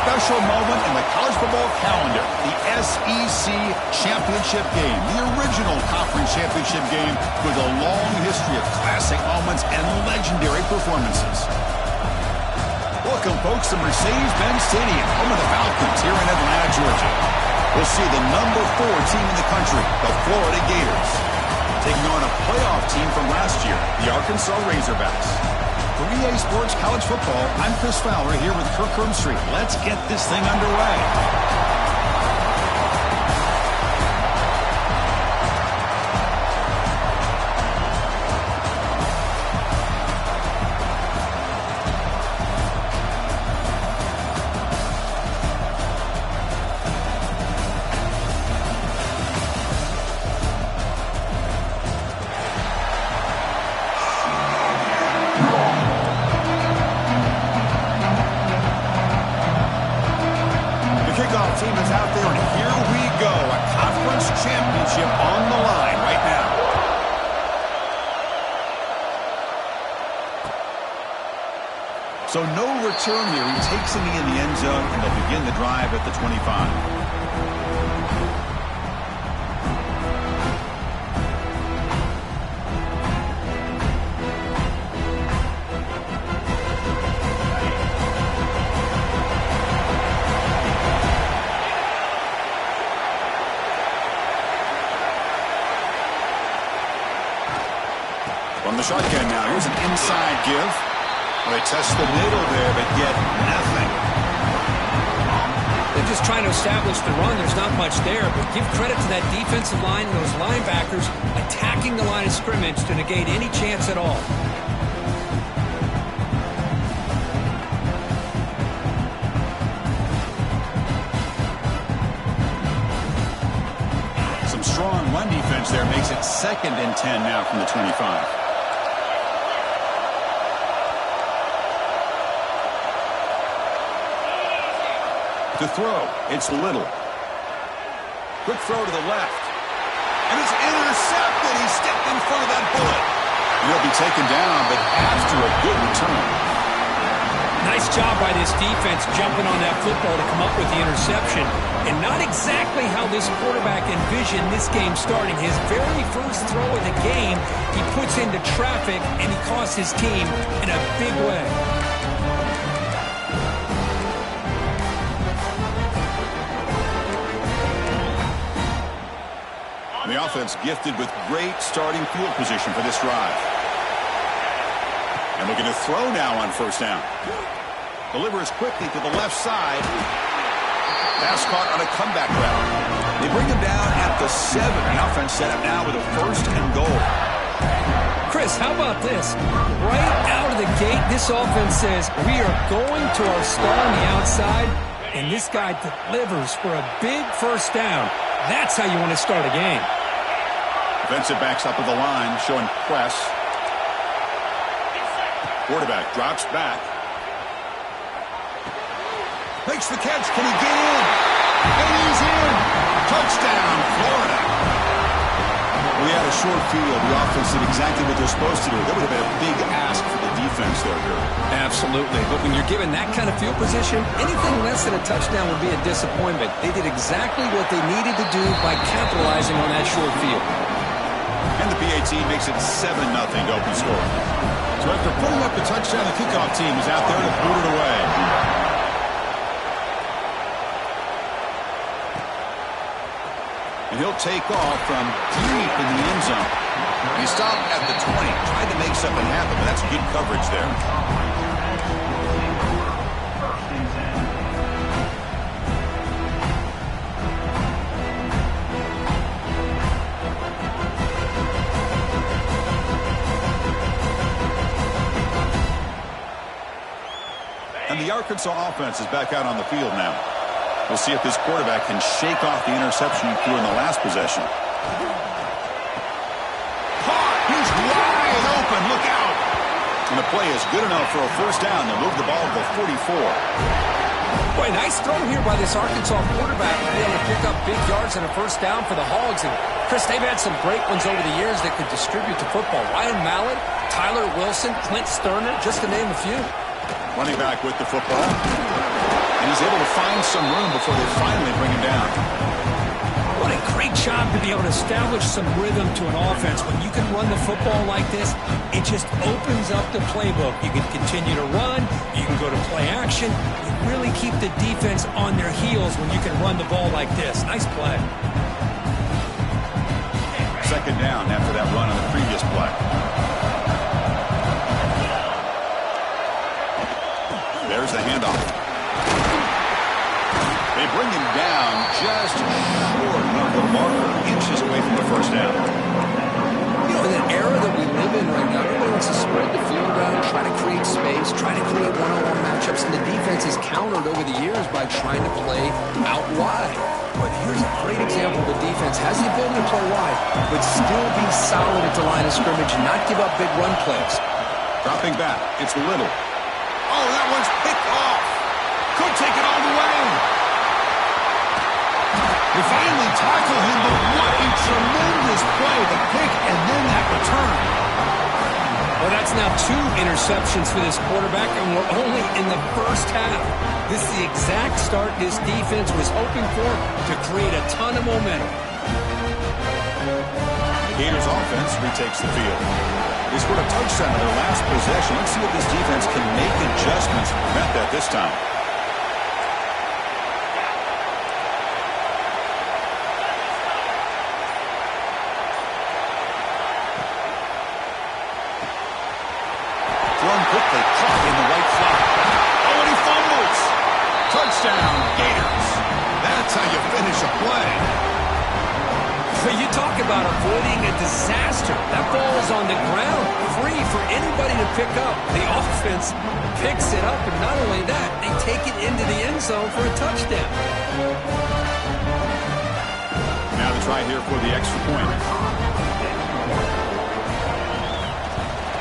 special moment in the college football calendar, the SEC Championship game, the original conference championship game with a long history of classic moments and legendary performances. Welcome, folks, to Mercedes-Benz Stadium, home of the Falcons here in Atlanta, Georgia. We'll see the number 4 team in the country, the Florida Gators, taking on a playoff team from last year, the Arkansas Razorbacks. For EA Sports College Football, I'm Chris Fowler here with Kirk Herbstreit. Let's get this thing underway. Team is out there, and here we go. A conference championship on the line right now. So no return here. He takes a knee in the end zone, and they'll begin the drive at the 25. From the shotgun now, here's an inside give. Well, they test the middle there, but yet nothing. They're just trying to establish the run. There's not much there, but give credit to that defensive line and those linebackers attacking the line of scrimmage to negate any chance at all. Some strong run defense there makes it 2nd and 10 now from the 25. To throw, it's Little. Quick throw to the left. And it's intercepted. He stepped in front of that bullet. He'll be taken down, but after a good return. Nice job by this defense jumping on that football to come up with the interception. And not exactly how this quarterback envisioned this game starting. His very first throw of the game, he puts into traffic, and he costs his team in a big way. The offense gifted with great starting field position for this drive. And looking to throw now on 1st down. Delivers quickly to the left side. Pass caught on a comeback route. They bring him down at the 7. The offense set up now with a 1st and goal. Chris, how about this? Right out of the gate, this offense says, we are going to our star on the outside, and this guy delivers for a big 1st down. That's how you want to start a game. Defensive backs up at the line, showing press. Quarterback drops back. Makes the catch. Can he get in? And he's in. Touchdown, Florida. We had a short field. The offense did exactly what they're supposed to do. That would have been a big ask for the defense there, Kirk. Absolutely. But when you're given that kind of field position, anything less than a touchdown would be a disappointment. They did exactly what they needed to do by capitalizing on that short field. And the PAT makes it 7-0 to open score. So after putting up the touchdown, the kickoff team is out there to boot it away. And he'll take off from deep in the end zone. He stopped at the 20, tried to make something happen, but that's good coverage there. And the Arkansas offense is back out on the field now. We'll see if this quarterback can shake off the interception he threw in the last possession. Caught! He's wide open. Look out! And the play is good enough for a 1st down. They'll move the ball to the 44. Boy, nice throw here by this Arkansas quarterback to be able to pick up big yards and a 1st down for the Hogs. And, Chris, they've had some great ones over the years that could distribute the football. Ryan Mallett, Tyler Wilson, Clint Sterner, just to name a few. Running back with the football. And And he's able to find some room before they finally bring him down. What a great job to be able to establish some rhythm to an offense. When you can run the football like this, it just opens up the playbook. You can continue to run. You can go to play action. You really keep the defense on their heels when you can run the ball like this. Nice play. Second down after that run on the previous play. There's the handoff. They bring him down just short of the marker, inches away from the first down. You know, in an era that we live in right now, everybody wants to spread the field around, try to create space, try to create one-on-one matchups, and the defense has countered over the years by trying to play out wide. But here's a great example. The defense has the ability to play wide, but still be solid at the line of scrimmage and not give up big run plays. Dropping back, it's Little. Oh, that one's picked off. Could take it all the way. They finally tackle him, but what a tremendous play. The pick and then that return. Well, that's now 2 interceptions for this quarterback, and we're only in the first half. This is the exact start this defense was hoping for to create a ton of momentum. The Gators offense retakes the field. They scored a touchdown in their last possession. Let's see if this defense can make adjustments to prevent that this time. Thrown quickly, caught in the right flat. Oh, and he fumbles. Touchdown, Gators. That's how you finish a play. You talk about avoiding a disaster. That ball is on the ground, free for anybody to pick up. The offense picks it up, and not only that, they take it into the end zone for a touchdown. Now to try here for the extra point.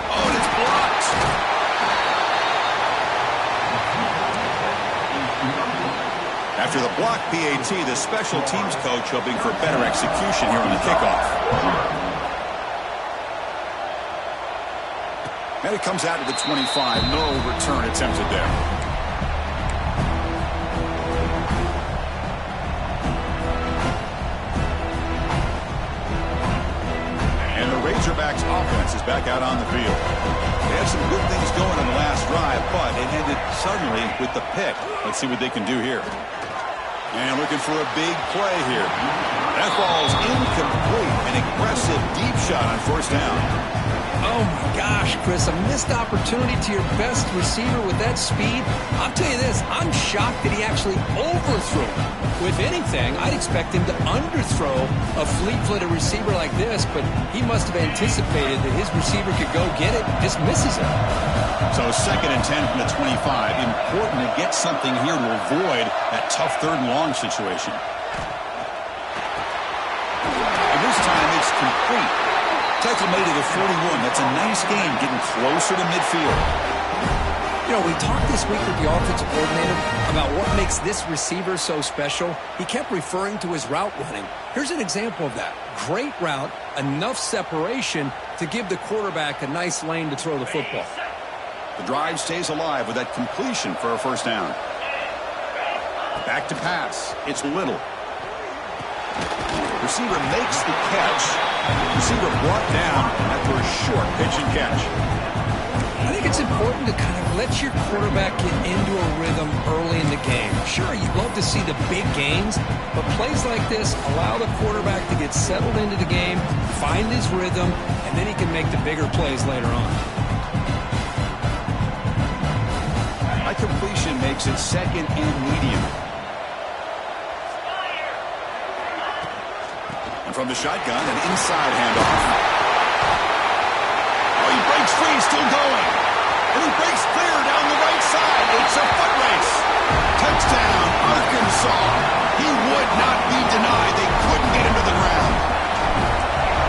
Oh, and it's blocked. After the block PAT, the special teams coach hoping for better execution here on the kickoff. And it comes out to the 25. No return attempted there. And the Razorbacks offense is back out on the field. They had some good things going on the last drive, but it ended suddenly with the pick. Let's see what they can do here. And looking for a big play here. That ball's incomplete. An aggressive deep shot on first down. Oh, my gosh, Chris, a missed opportunity to your best receiver with that speed. I'll tell you this, I'm shocked that he actually overthrew. With anything, I'd expect him to underthrow a fleet-footed receiver like this, but he must have anticipated that his receiver could go get it, just misses it. So 2nd and 10 from the 25. Important to get something here to avoid that tough 3rd and long situation. And this time it's complete. Tackle made to the 41. That's a nice game, getting closer to midfield. You know, we talked this week with the offensive coordinator about what makes this receiver so special. He kept referring to his route running. Here's an example of that. Great route, enough separation to give the quarterback a nice lane to throw the football. The drive stays alive with that completion for a first down. Back to pass. It's Little. Receiver makes the catch. Receiver brought down after a short pitch and catch. I think it's important to kind of let your quarterback get into a rhythm early in the game. Sure, you'd love to see the big gains, but plays like this allow the quarterback to get settled into the game, find his rhythm, and then he can make the bigger plays later on. That completion makes it 2nd and medium. And from the shotgun, an inside handoff. Oh, he breaks free, still going. And he breaks clear down the right side. It's a foot race. Touchdown, Arkansas. He would not be denied. They couldn't get him to the ground.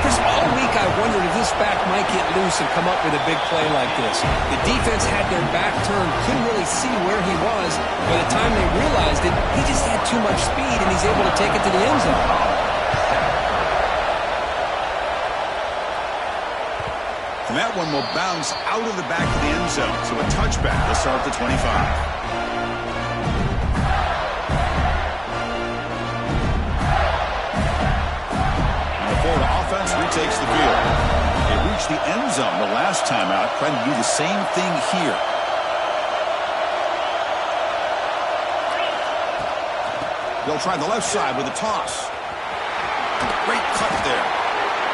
Chris, all week I wondered if this back might get loose and come up with a big play like this. The defense had their back turned, couldn't really see where he was. By the time they realized it, he just had too much speed, and he's able to take it to the end zone. And that one will bounce out of the back of the end zone. So a touchback to start the 25. Florida offense retakes the field. They reached the end zone the last time out, trying to do the same thing here. They'll try the left side with a toss. Great cut there.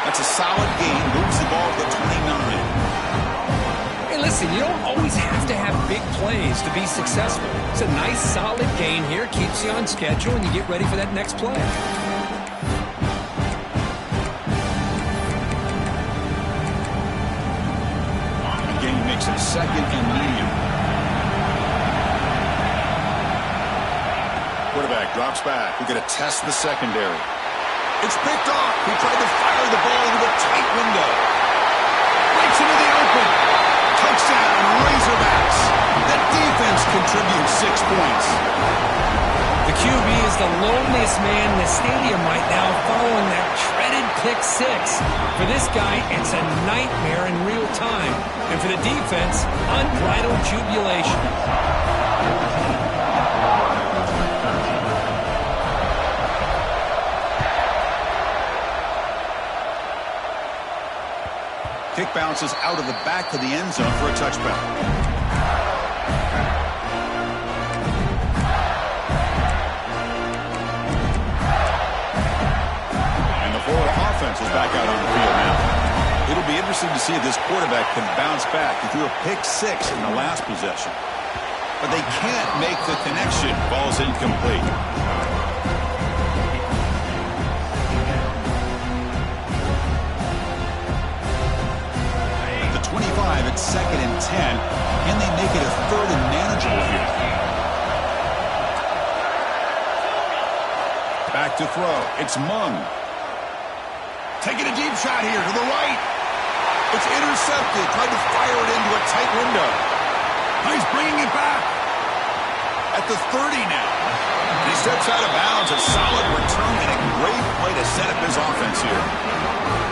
That's a solid gain. Moves the ball to the 29. Hey, listen, you don't always have to have big plays to be successful. It's a nice, solid gain here. Keeps you on schedule, and you get ready for that next play. The gain makes it second and medium. Quarterback drops back. We're going to test the secondary. It's picked off. He tried to fire the ball into a tight window. Breaks into the open. Touchdown, Razorbacks. That defense contributes 6 points. The QB is the loneliest man in the stadium right now following that treaded pick six. For this guy, it's a nightmare in real time. And for the defense, unbridled jubilation. Kick bounces out of the back of the end zone for a touchback. And the Florida offense is back out on the field now. It'll be interesting to see if this quarterback can bounce back. He threw a pick six in the last possession. But they can't make the connection. Ball's incomplete. 25 at 2nd and 10. Can they make it a 3rd and manageable here? Back to throw. It's Mung. Taking a deep shot here to the right. It's intercepted. Tried to fire it into a tight window. He's bringing it back. At the 30 now. And he steps out of bounds. A solid return and a great play to set up his offense here.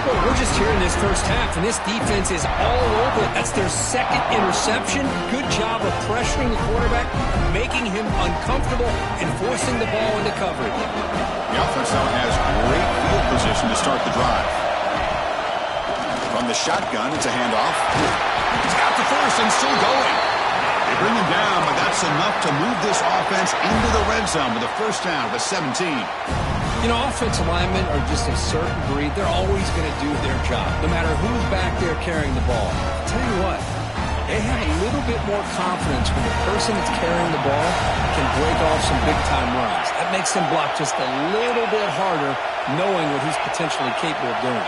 Well, we're just here in this first half, and this defense is all over it. That's their second interception. Good job of pressuring the quarterback, making him uncomfortable, and forcing the ball into coverage. The offense now has great field position to start the drive. From the shotgun, it's a handoff. He's got the first and still going. They bring him down, but that's enough to move this offense into the red zone with a first down at the 17. You know, offensive linemen are just a certain breed. They're always going to do their job, no matter who's back there carrying the ball. I'll tell you what, they have a little bit more confidence when the person that's carrying the ball can break off some big-time runs. That makes them block just a little bit harder, knowing what he's potentially capable of doing.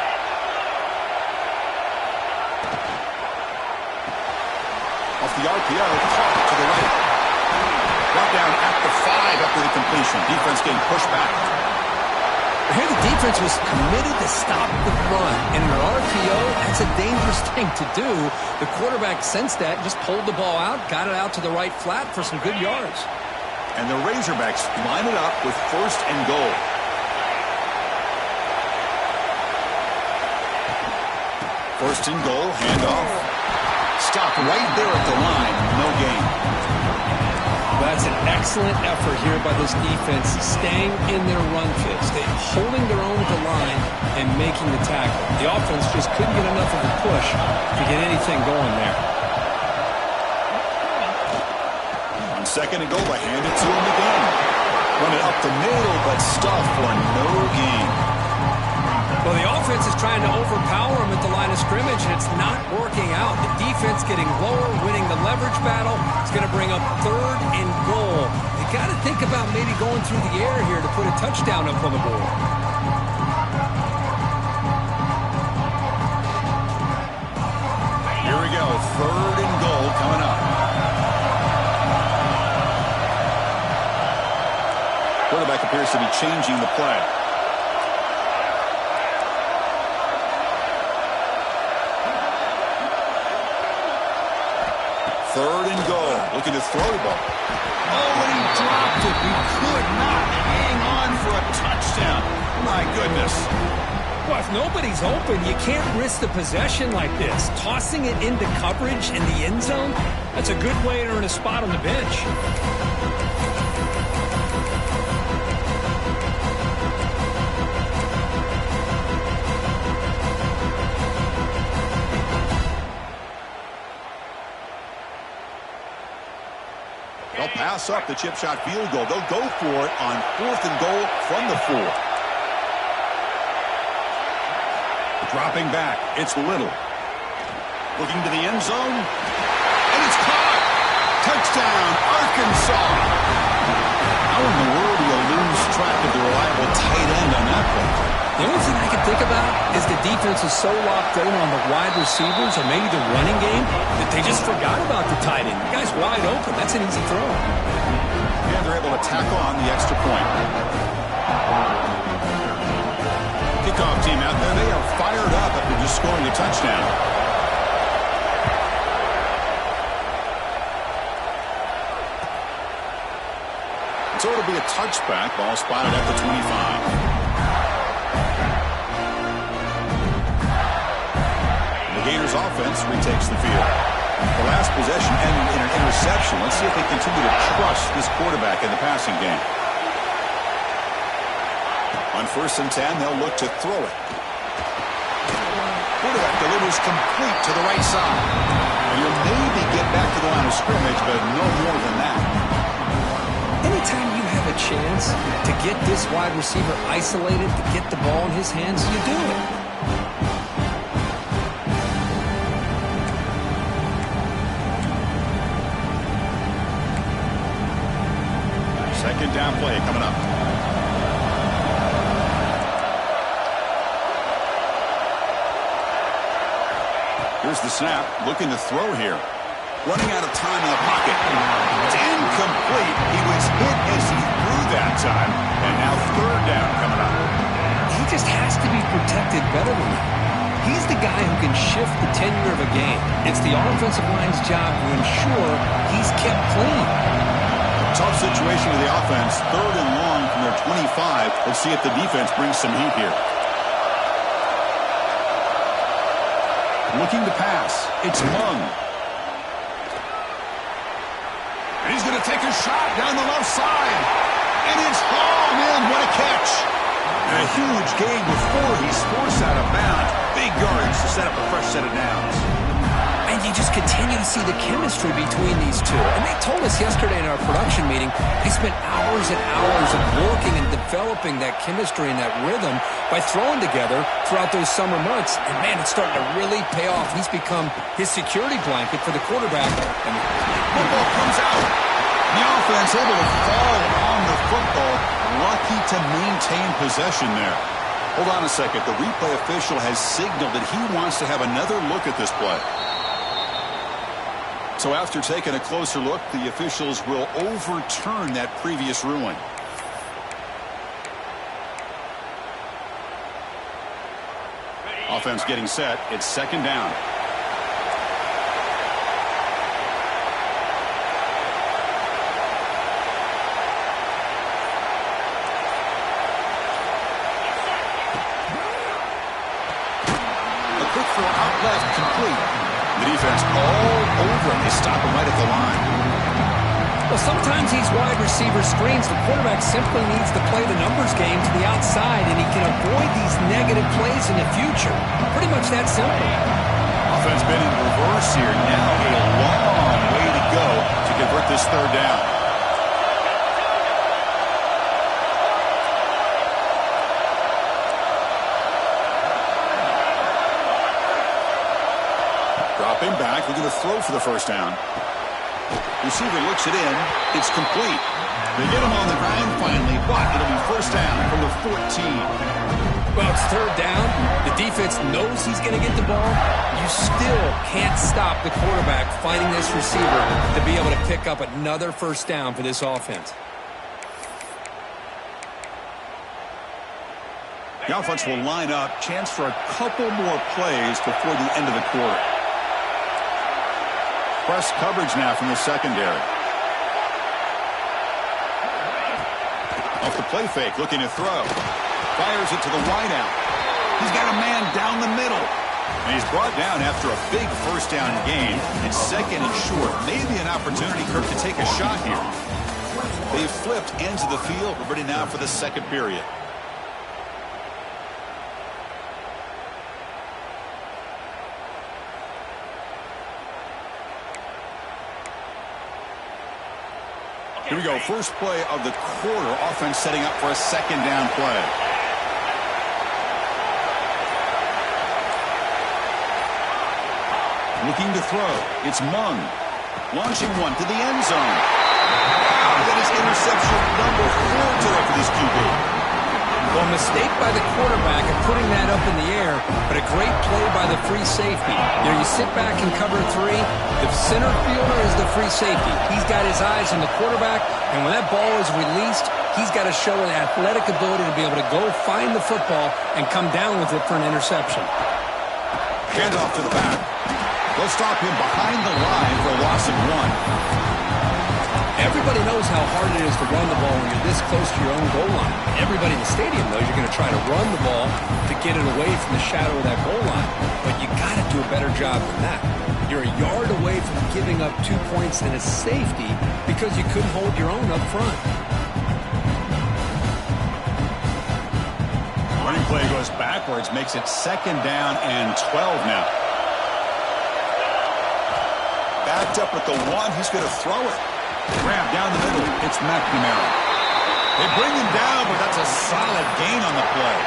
Off the RPO, caught to the right. Brought down at the 5 after the completion. Defense getting pushed back. Here the defense was committed to stop the run. And in an RPO, that's a dangerous thing to do. The quarterback sensed that, just pulled the ball out, got it out to the right flat for some good yards. And the Razorbacks line it up with 1st and goal. First and goal, handoff. Stopped right there at the line, no gain. That's an excellent effort here by this defense, staying in their run fits. They're holding their own at the line and making the tackle. The offense just couldn't get enough of a push to get anything going there. On 2nd and goal, I hand it to him again. Running up the middle, but stuff for no gain. Well, the offense is trying to overpower him at the line of scrimmage, and it's not working out. The defense getting lower, winning the leverage battle. It's going to bring up 3rd and goal. You got to think about maybe going through the air here to put a touchdown up on the board. Here we go, 3rd and goal coming up. Quarterback appears to be changing the play. Third and goal. Looking to throw the ball. Oh, and he dropped it. He could not hang on for a touchdown. My goodness. Well, if nobody's open, you can't risk the possession like this. Tossing it into coverage in the end zone, that's a good way to earn a spot on the bench. They'll pass up the chip shot field goal. They'll go for it on 4th and goal from the 4. Dropping back, it's Little. Looking to the end zone, and it's caught. Touchdown, Arkansas. How in the world do you lose track of the reliable tight end on that play? The only thing I can think about is the defense is so locked in on the wide receivers or maybe the running game that they just forgot about the tight end. The guy's wide open. That's an easy throw. And they're able to tack on the extra point. Kickoff team out there. They are fired up after just scoring a touchdown. So it'll be a touchback. Ball spotted at the 25. Gators offense retakes the field. The last possession ended in an interception. Let's see if they continue to trust this quarterback in the passing game. On 1st and 10, they'll look to throw it. Quarterback delivers complete to the right side. And you'll maybe get back to the line of scrimmage, but no more than that. Anytime you have a chance to get this wide receiver isolated, to get the ball in his hands, you do it. Second down play coming up. Here's the snap. Looking to throw here. Running out of time in the pocket. It's incomplete. He was hit as he threw that time. And now 3rd down coming up. He just has to be protected better than that. He's the guy who can shift the tenure of a game. It's the offensive line's job to ensure he's kept clean. Tough situation with the offense. 3rd and long from their 25. Let's see if the defense brings some heat here. Looking to pass. It's Mung. And he's going to take a shot down the left side. And it's hauled in. What a catch. And a huge gain before he's forced out of bounds. Big yards to set up a fresh set of downs. And you just continue to see the chemistry between these two. And they told us yesterday in our production meeting, they spent hours and hours of working and developing that chemistry and that rhythm by throwing together throughout those summer months. And, man, it's starting to really pay off. He's become his security blanket for the quarterback. And football comes out. The offense able to fall on the football. Lucky to maintain possession there. Hold on a second. The replay official has signaled that he wants to have another look at this play. So after taking a closer look, the officials will overturn that previous ruling. Offense getting set. It's 2nd down. A quick throw out left, complete. The defense all over him. They stop him right at the line. Well, sometimes these wide receiver screens, the quarterback simply needs to play the numbers game to the outside, and he can avoid these negative plays in the future. Pretty much that simple. Offense been in reverse here. Now a long way to go to convert this 3rd down. Dropping back, looking to throw for the 1st down. Receiver looks it in. It's complete. They get him on the ground finally, but it'll be 1st down from the 14. Well, it's 3rd down. The defense knows he's going to get the ball. You still can't stop the quarterback finding this receiver to be able to pick up another 1st down for this offense. The offense will line up. Chance for a couple more plays before the end of the quarter. Press coverage now from the secondary. Off the play fake, looking to throw. Fires it to the wideout. He's got a man down the middle. And he's brought down after a big 1st down gain. It's 2nd and short. Maybe an opportunity, Kirk, to take a shot here. They've flipped ends of the field. We're ready now for the 2nd period. Here we go. First play of the quarter. Offense setting up for a second down play. Looking to throw. It's Mung. Launching one to the end zone. Wow, that is interception number 4 today for this QB. Well, mistake by the quarterback of putting that up in the air, but a great play by the free safety. There you sit back in cover 3. The center fielder is the free safety. He's got his eyes on the quarterback, and when that ball is released, he's got to show an athletic ability to be able to go find the football and come down with it for an interception. Hands off to the back. They'll stop him behind the line for a loss of 1. Everybody knows how hard it is to run the ball when you're this close to your own goal line. Everybody in the stadium knows you're going to try to run the ball to get it away from the shadow of that goal line. But you got to do a better job than that. You're a yard away from giving up 2 points and a safety because you couldn't hold your own up front. Running play goes backwards, makes it second down and 12 now. Backed up at the 1, he's going to throw it. Grab down the middle. It's McNamara. They bring him down, but that's a solid gain on the play.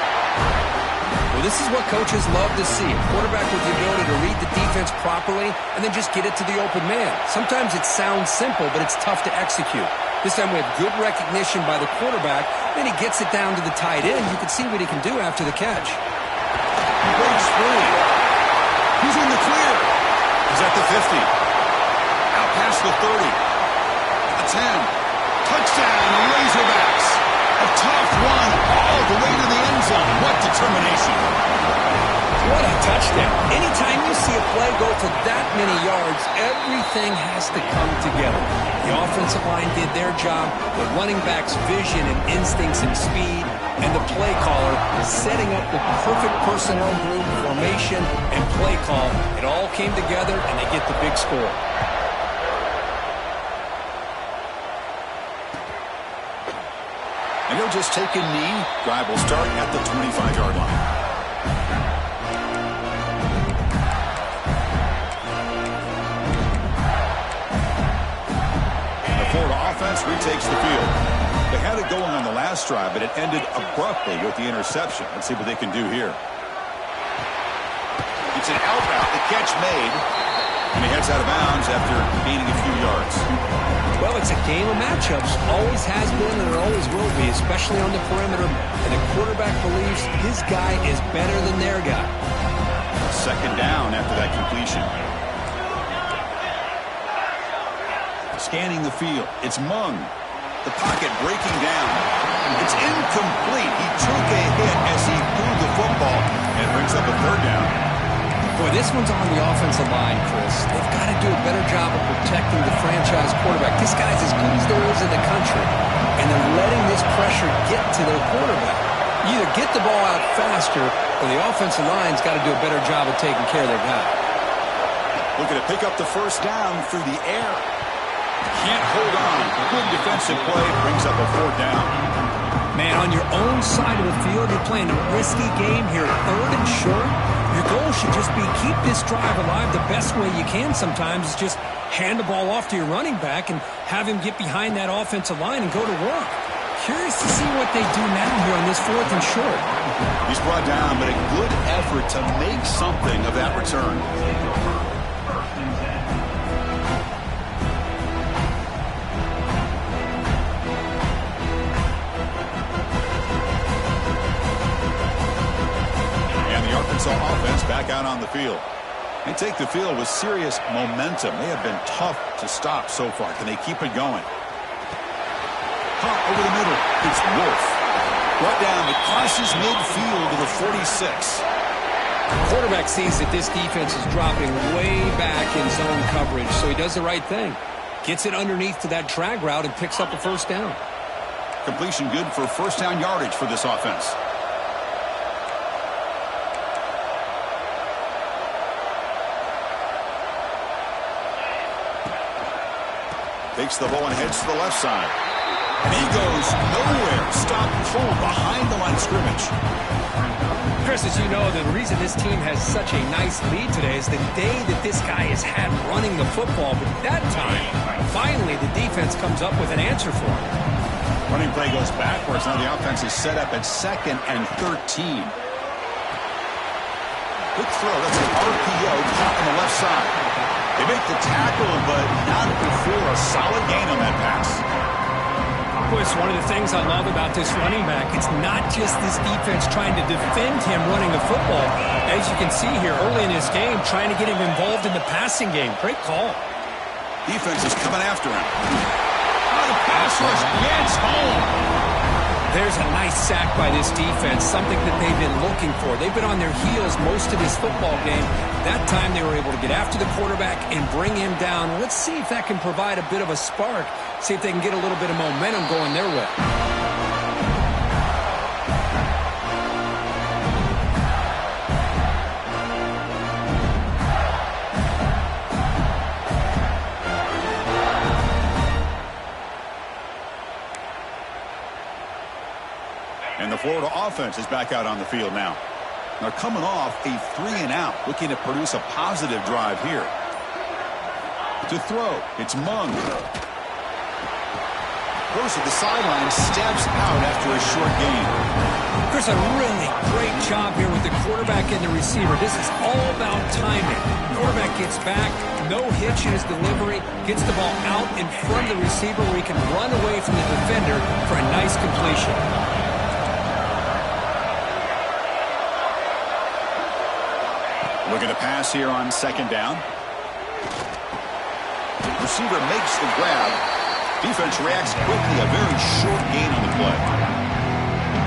Well, this is what coaches love to see. A quarterback with the ability to read the defense properly and then just get it to the open man. Sometimes it sounds simple, but it's tough to execute. This time we have good recognition by the quarterback. Then he gets it down to the tight end. You can see what he can do after the catch. He breaks free. He's in the clear. He's at the 50. Out past the 30. 10. Touchdown, Razorbacks. A tough one all the way to the end zone. What determination. What a touchdown. Anytime you see a play go for that many yards, everything has to come together. The offensive line did their job, the running back's vision and instincts and speed, and the play caller setting up the perfect personnel group, formation, and play call. It all came together, and they get the big score. And he'll just take a knee. Drive will start at the 25-yard line. The Florida offense retakes the field. They had it going on the last drive, but it ended abruptly with the interception. Let's see what they can do here. It's an out route. The catch made. And he heads out of bounds after gaining a few yards. Well, it's a game of matchups. Always has been and it always will be, especially on the perimeter. And the quarterback believes his guy is better than their guy. Second down after that completion. Scanning the field. It's Mung. The pocket breaking down. It's incomplete. He took a hit as he threw the football and brings up a third down. Boy, this one's on the offensive line, Chris. They've got to do a better job of protecting the franchise quarterback. This guy's as good as there is in the country, and they're letting this pressure get to their quarterback. You either get the ball out faster, or the offensive line's got to do a better job of taking care of their guy. Looking to pick up the first down through the air. Can't hold on. Good defensive play. Brings up a fourth down. Man, on your own side of the field, you're playing a risky game here, third and short. Your goal should just be keep this drive alive the best way you can sometimes is just hand the ball off to your running back and have him get behind that offensive line and go to work. Curious to see what they do now here on this fourth and short. He's brought down, but a good effort to make something of that return. Offense back out on the field. They take the field with serious momentum. They have been tough to stop so far. Can they keep it going? Caught over the middle. It's Wolf. Brought down. It crosses midfield to the 46. The quarterback sees that this defense is dropping way back in zone coverage, so he does the right thing. Gets it underneath to that drag route and picks up a first down. Completion good for first down yardage for this offense. Takes the ball and heads to the left side. And he goes nowhere. Stopped cold behind the line of scrimmage. Chris, as you know, the reason this team has such a nice lead today is the day that this guy has had running the football. But that time, finally, the defense comes up with an answer for him. Running play goes backwards. Now the offense is set up at 2nd and 13. Quick throw. That's an RPO caught on the left side. They make the tackle, but not before a solid gain on that pass. It's one of the things I love about this running back. It's not just this defense trying to defend him running the football. As you can see here early in this game, trying to get him involved in the passing game. Great call. Defense is coming after him. The pass rush gets home. There's a nice sack by this defense, something that they've been looking for. They've been on their heels most of this football game. That time they were able to get after the quarterback and bring him down. Let's see if that can provide a bit of a spark, see if they can get a little bit of momentum going their way. And the Florida offense is back out on the field now. They're coming off a 3-and-out, looking to produce a positive drive here. To throw, it's Mung. Goes to the sideline, steps out after a short gain. Chris, a really great job here with the quarterback and the receiver. This is all about timing. Quarterback gets back, no hitch in his delivery, gets the ball out in front of the receiver where he can run away from the defender for a nice completion. Looking to pass here on 2nd down. Receiver makes the grab. Defense reacts quickly. A very short gain on the play.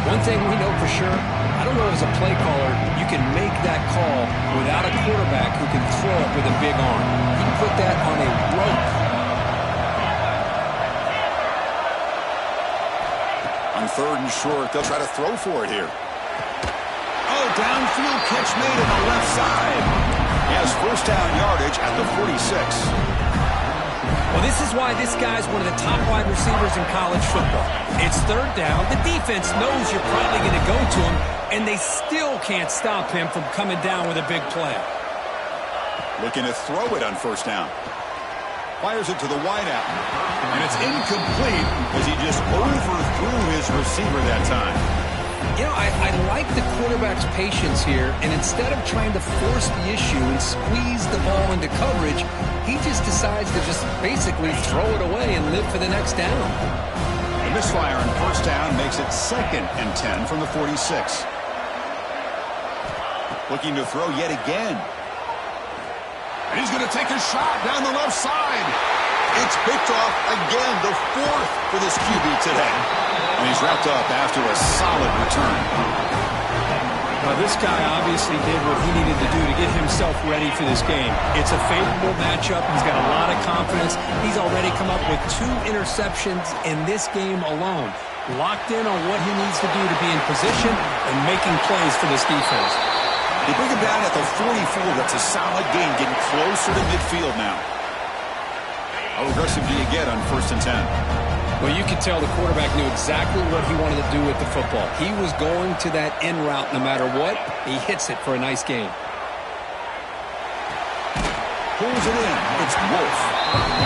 One thing we know for sure, I don't know as a play caller, you can make that call without a quarterback who can throw it with a big arm. He put that on a rope. On 3rd and short, they'll try to throw for it here. Oh, downfield catch made on the left side. He has 1st down yardage at the 46. Well, this is why this guy's one of the top wide receivers in college football. It's 3rd down. The defense knows you're probably going to go to him, and they still can't stop him from coming down with a big play. Looking to throw it on 1st down. Fires it to the wideout. And it's incomplete as he just overthrew his receiver that time. You know, I like the quarterback's patience here, and instead of trying to force the issue and squeeze the ball into coverage, he just decides to just basically throw it away and live for the next down. A misfire on 1st down makes it 2nd and 10 from the 46. Looking to throw yet again. And he's going to take a shot down the left side. It's picked off again, the 4th for this QB today. And he's wrapped up after a solid return. Now, this guy obviously did what he needed to do to get himself ready for this game. It's a favorable matchup. He's got a lot of confidence. He's already come up with 2 interceptions in this game alone. Locked in on what he needs to do to be in position and making plays for this defense. They bring him down at the 44. That's a solid gain, getting closer to midfield now. How aggressive do you get on 1st and 10? Well, you could tell the quarterback knew exactly what he wanted to do with the football. He was going to that in route no matter what. He hits it for a nice gain. Pulls it in. It's Wolf.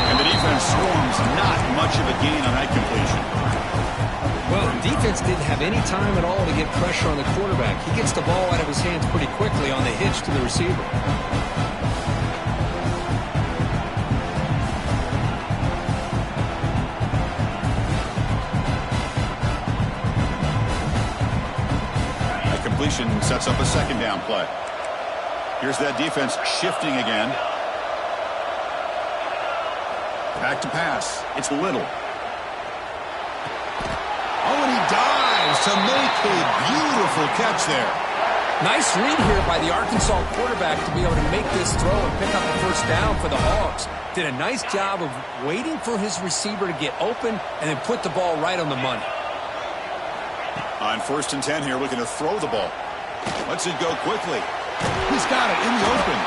And the defense swarms. Not much of a gain on that completion. Well, the defense didn't have any time at all to get pressure on the quarterback. He gets the ball out of his hands pretty quickly on the hitch to the receiver. Sets up a 2nd down play. Here's that defense shifting again. Back to pass. It's Little. Oh, and he dives to make a beautiful catch there. Nice read here by the Arkansas quarterback to be able to make this throw and pick up the 1st down for the Hogs. Did a nice job of waiting for his receiver to get open and then put the ball right on the money. On 1st and 10 here, looking to throw the ball. Lets it go quickly. He's got it in the open.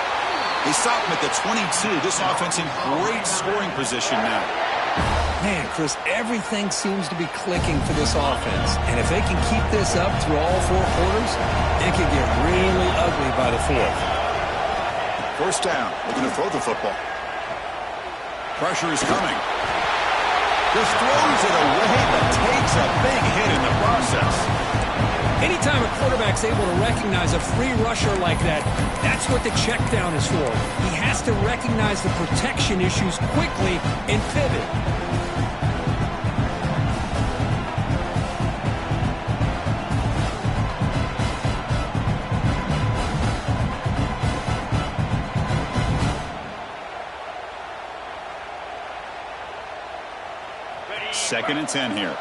They stop him at the 22. This offense in great scoring position now. Man, Chris, everything seems to be clicking for this offense. And if they can keep this up through all 4 quarters, it could get really ugly by the 4th. First down. They're going to throw the football. Pressure is coming. Just throws it away, but takes a big hit in the process. Anytime a quarterback's able to recognize a free rusher like that, that's what the check down is for. He has to recognize the protection issues quickly and pivot. Second and 10 here.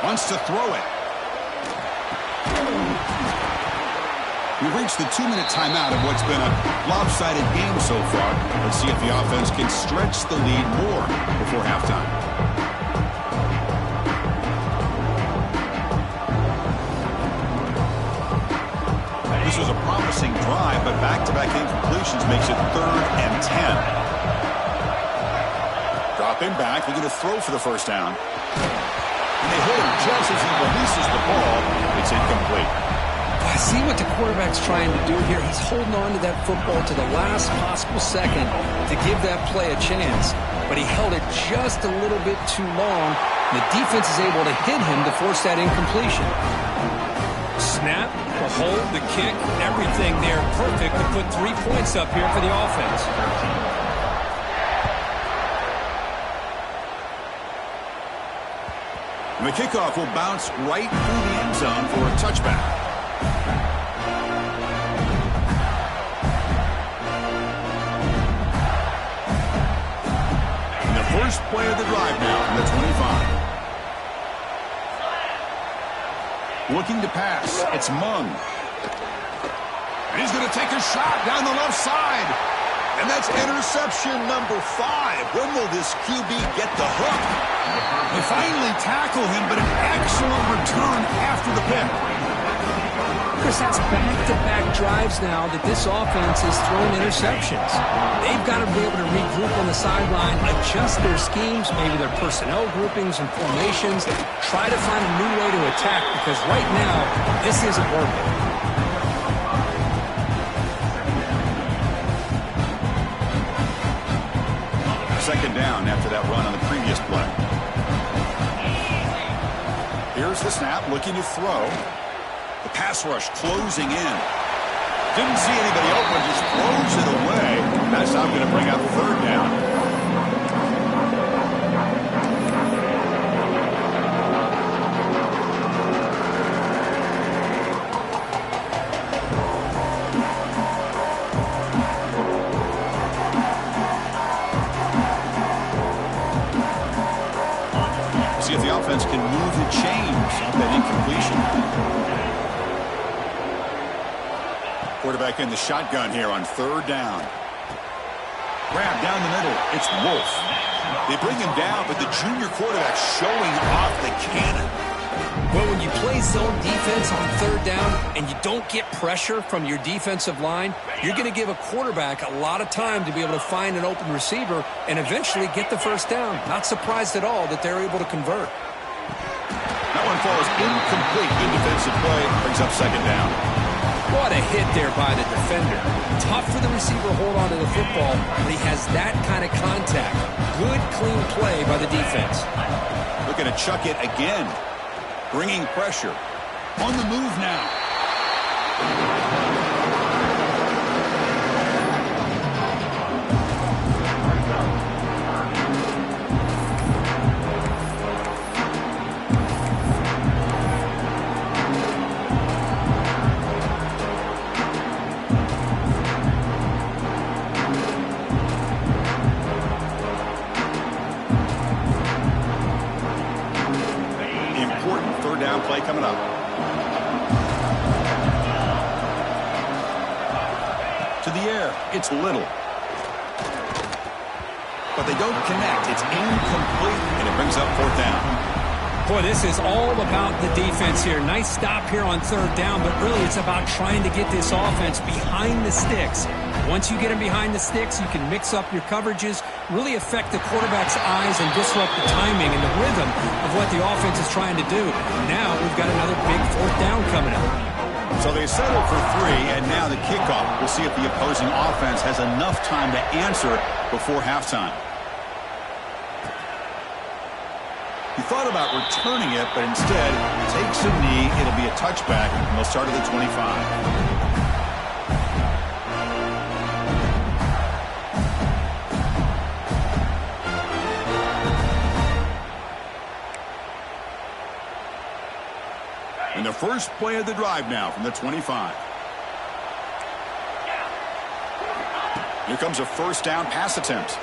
Wants to throw it. We've reached the 2-minute timeout of what's been a lopsided game so far. Let's see if the offense can stretch the lead more before halftime. This was a promising drive, but back-to-back incompletions makes it 3rd and 10. Dropping back, they're going to throw for the first down. And they hit him just as he releases the ball. It's incomplete. I see what the quarterback's trying to do here. He's holding on to that football to the last possible second to give that play a chance. But he held it just a little bit too long. The defense is able to hit him to force that incompletion. Snap, the hold, the kick, everything there perfect to put 3 points up here for the offense. And the kickoff will bounce right through the end zone for a touchback. And the first play of the drive now on the 25. Looking to pass. It's Mung. And he's going to take a shot down the left side. And that's interception number 5. When will this QB get the hook? They finally tackle him, but an excellent return after the pick. Chris, that's back-to-back drives now that this offense has thrown interceptions. They've got to be able to regroup on the sideline, adjust their schemes, maybe their personnel groupings and formations, try to find a new way to attack, because right now, this isn't working. Second down after that run on the previous play. Here's the snap, looking to throw. The pass rush closing in. Didn't see anybody open, just throws it away. That's now going to bring up 3rd down. See if the offense can move the chains off that incompletion. Quarterback in the shotgun here on 3rd down. Grab down the middle. It's Wolf. They bring him down, but the junior quarterback showing off the cannon. Well, when you play zone defense on 3rd down and you don't get pressure from your defensive line, you're going to give a quarterback a lot of time to be able to find an open receiver and eventually get the first down. Not surprised at all that they're able to convert. That one falls incomplete. Good defensive play. Brings up 2nd down. What a hit there by the defender. Tough for the receiver to hold on to the football, but he has that kind of contact. Good, clean play by the defense. Looking to chuck it again. Bringing pressure. On the move now. Play coming up. To the air, it's Little. But they don't connect. It's incomplete, and it brings up 4th down. Boy, this is all about the defense here. Nice stop here on 3rd down, but really it's about trying to get this offense behind the sticks Once you get him behind the sticks, you can mix up your coverages, really affect the quarterback's eyes and disrupt the timing and the rhythm of what the offense is trying to do. Now we've got another big fourth down coming up. So they settle for 3, and now the kickoff. We'll see if the opposing offense has enough time to answer before halftime. He thought about returning it, but instead takes a knee. It'll be a touchback, and they'll start at the 25. And the first play of the drive now from the 25. Here comes a first down pass attempt.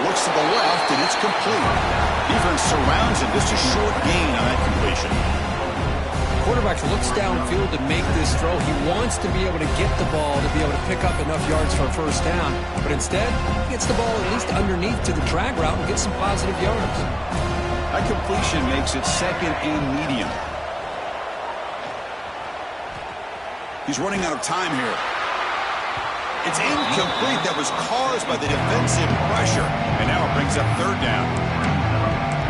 Looks to the left, and it's complete. Defense surrounds him. Just a short gain on that completion. Quarterback looks downfield to make this throw. He wants to be able to get the ball to be able to pick up enough yards for a first down. But instead, he gets the ball at least underneath to the drag route and gets some positive yards. That completion makes it second and medium. He's running out of time here. It's incomplete. That was caused by the defensive pressure. And now it brings up third down.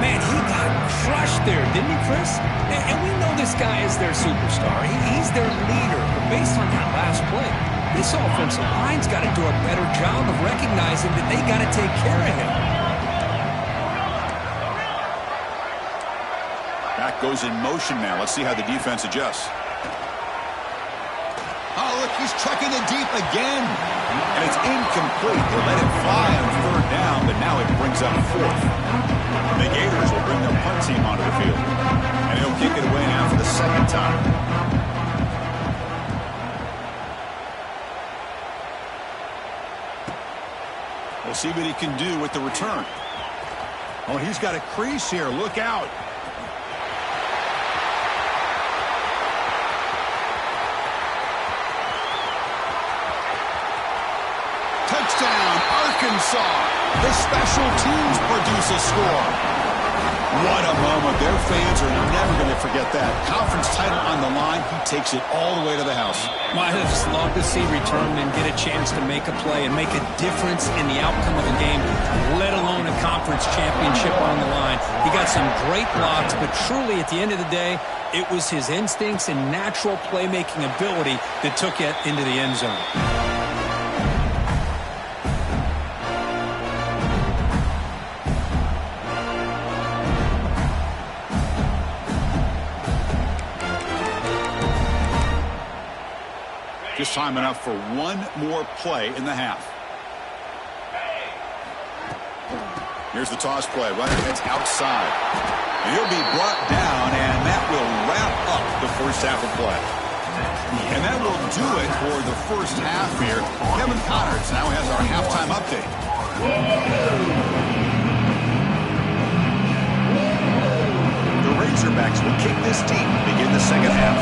Man, he got crushed there, didn't he, Chris? And we know this guy is their superstar. He's their leader. But based on that last play, this offensive line's got to do a better job of recognizing that they got to take care of him. Back goes in motion now. Let's see how the defense adjusts. Oh, look, he's chucking it deep again. And it's incomplete. They let it fly on third down, but now it brings up fourth. The Gators will bring their punt team onto the field. And he'll kick it away now for the second time. We'll see what he can do with the return. Oh, he's got a crease here. Look out. Touchdown, Arkansas. The special teams produce a score. What a moment. Their fans are never going to forget that. Conference title on the line. He takes it all the way to the house. Well, I just love to see returnmen get a chance to make a play and make a difference in the outcome of the game, let alone a conference championship on the line. He got some great blocks, but truly at the end of the day, it was his instincts and natural playmaking ability that took it into the end zone. Just time enough for one more play in the half. Here's the toss play. Runner heads outside. And he'll be brought down, and that will wrap up the first half of play. And that will do it for the first half here. Kevin Connors now has our halftime update. The Razorbacks will kick this deep to begin the second half.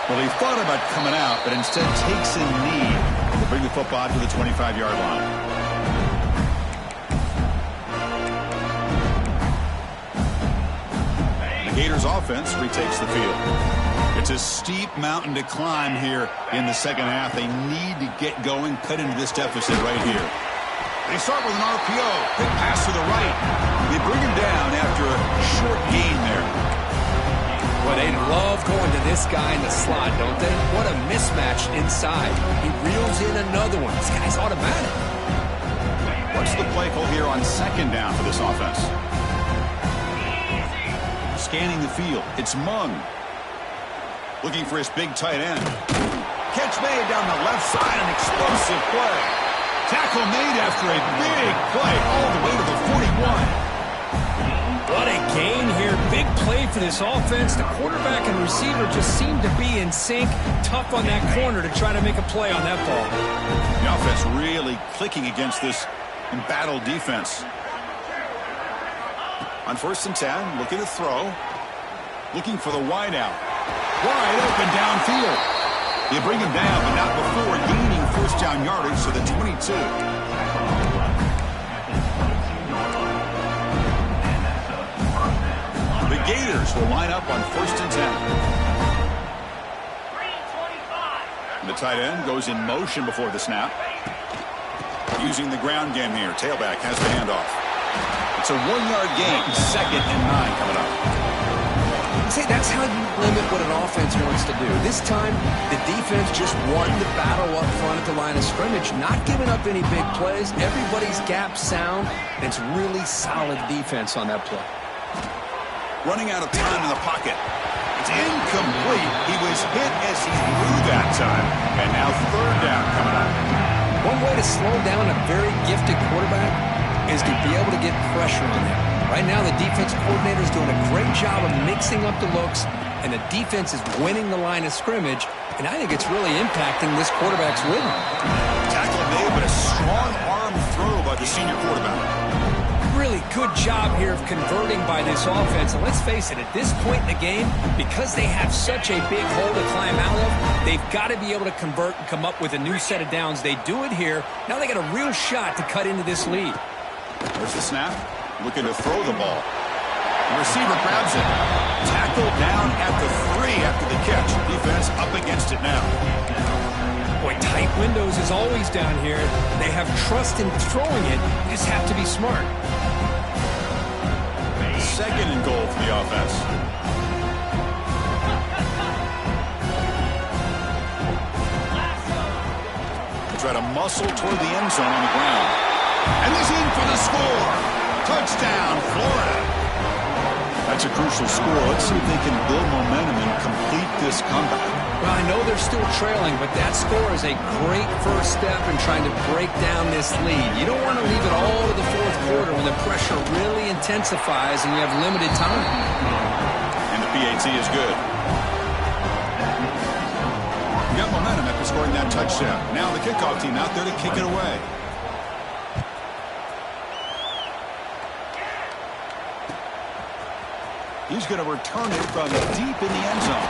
Well, he thought about coming out, but instead takes a knee to bring the football to the 25-yard line. The Gators offense retakes the field. It's a steep mountain to climb here in the second half. They need to get going, cut into this deficit right here. They start with an RPO. Quick pass to the right. They bring him down after a short gain there. Well, they love going to this guy in the slot, don't they? What a mismatch inside. He reels in another one. This guy's automatic. What's the play call here on second down for this offense? Scanning the field. It's Mung. Looking for his big tight end. Catch made down the left side. An explosive play. Tackle made after a big play all the way to the 41. What a gain here. Big play for this offense. The quarterback and receiver just seem to be in sync. Tough on that corner to try to make a play on that ball. The offense really clicking against this embattled defense. On 1st and 10, looking to throw. Looking for the wideout. Wide open downfield. You bring him down, but not before gaining first down yardage to the 22. Gators will line up on 1st and 10. The tight end goes in motion before the snap. Using the ground game here. Tailback has the handoff. It's a 1-yard gain. 2nd and 9 coming up. See, that's how you limit what an offense wants to do. This time, the defense just won the battle up front at the line of scrimmage, not giving up any big plays. Everybody's gap sound, and it's really solid defense on that play. Running out of time in the pocket. It's incomplete. He was hit as he threw that time. And now 3rd down coming up. One way to slow down a very gifted quarterback is to be able to get pressure on him. Right now, the defense coordinator is doing a great job of mixing up the looks, and the defense is winning the line of scrimmage, and I think it's really impacting this quarterback's rhythm. Tackle made, but a strong arm throw by the senior quarterback. Really good job here of converting by this offense. And let's face it, at this point in the game, because they have such a big hole to climb out of, they've got to be able to convert and come up with a new set of downs. They do it here. Now they got a real shot to cut into this lead. There's the snap. Looking to throw the ball. The receiver grabs it. Tackled down at the 3 after the catch. Defense up against it now. Boy, tight windows is always down here. They have trust in throwing it. You just have to be smart. 2nd and goal for the offense. They try to muscle toward the end zone on the ground. And he's in for the score. Touchdown, Florida. That's a crucial score. Let's see if they can build momentum and complete this comeback. Well, I know they're still trailing, but that score is a great first step in trying to break down this lead. You don't want to leave it all to the 4th quarter when the pressure really intensifies and you have limited time. And the PAT is good. You got momentum after scoring that touchdown. Now the kickoff team out there to kick it away. He's going to return it from deep in the end zone.